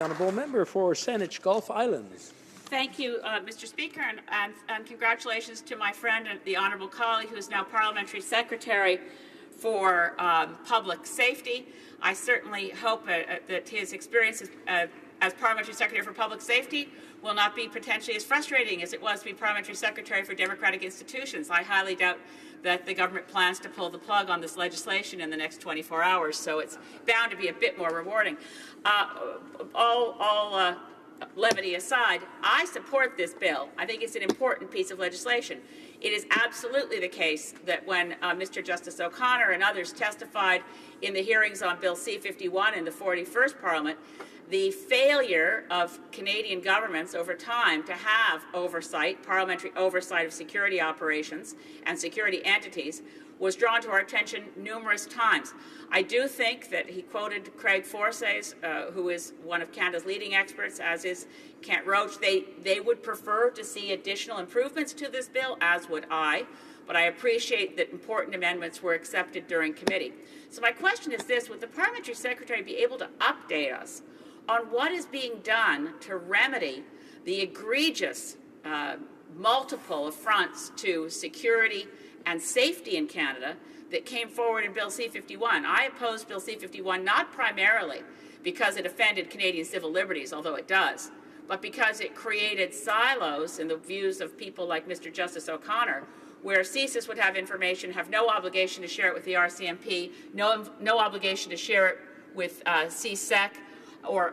Honourable member for Saanich Gulf Islands. Thank you, Mr. Speaker, and congratulations to my friend and the honourable colleague who is now Parliamentary Secretary for Public Safety. I certainly hope that his experience as Parliamentary Secretary for Public Safety will not be potentially as frustrating as it was to be Parliamentary Secretary for Democratic Institutions. I highly doubt that the government plans to pull the plug on this legislation in the next 24 hours, so it's bound to be a bit more rewarding. All levity aside, I support this bill. I think it's an important piece of legislation. It is absolutely the case that when Mr. Justice O'Connor and others testified in the hearings on Bill C51 in the 41st Parliament, the failure of Canadian governments over time to have oversight, parliamentary oversight of security operations and security entities, was drawn to our attention numerous times. I do think that he quoted Craig Forsyth, who is one of Canada's leading experts, as is Kent Roach. They would prefer to see additional improvements to this bill, as would I, but I appreciate that important amendments were accepted during committee. So my question is this: would the Parliamentary Secretary be able to update us on what is being done to remedy the egregious multiple affronts to security and safety in Canada that came forward in Bill C51? I opposed Bill C51 not primarily because it offended Canadian civil liberties, although it does, but because it created silos in the views of people like Mr. Justice O'Connor, where CSIS would have information, have no obligation to share it with the RCMP, no obligation to share it with CSEC,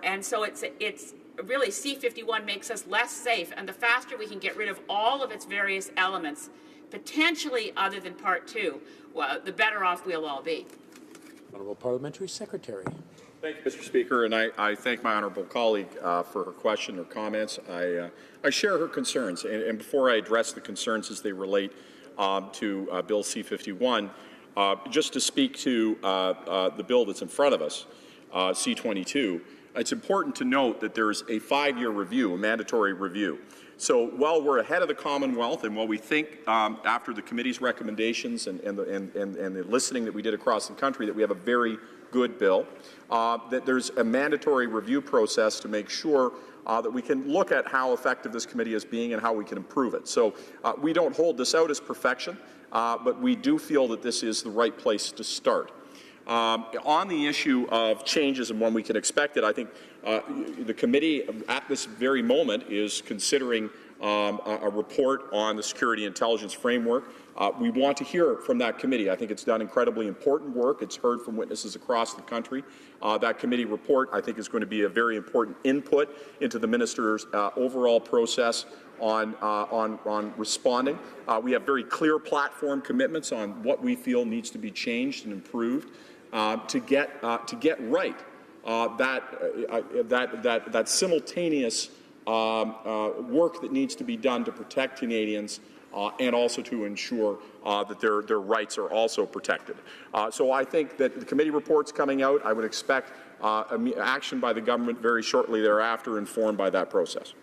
and so it's really C51 makes us less safe, and the faster we can get rid of all of its various elements, potentially other than Part 2, well, the better off we'll all be. Honourable Parliamentary Secretary. Thank you, Mr. Speaker, and I thank my honourable colleague for her question or comments. I share her concerns, and before I address the concerns as they relate to Bill C51, just to speak to the bill that's in front of us, C22, it's important to note that there's a 5-year review, a mandatory review. So while we're ahead of the Commonwealth, and while we think after the committee's recommendations and the listening that we did across the country that we have a very good bill, that there's a mandatory review process to make sure that we can look at how effective this committee is being and how we can improve it. So we don't hold this out as perfection, but we do feel that this is the right place to start. On the issue of changes and when we can expect it, I think the committee at this very moment is considering a report on the security intelligence framework. We want to hear from that committee. I think it's done incredibly important work. It's heard from witnesses across the country. That committee report, I think, is going to be a very important input into the minister's overall process on responding. We have very clear platform commitments on what we feel needs to be changed and improved to get right that simultaneous work that needs to be done to protect Canadians and also to ensure that their rights are also protected. So I think that the committee report's coming out. I would expect action by the government very shortly thereafter, informed by that process.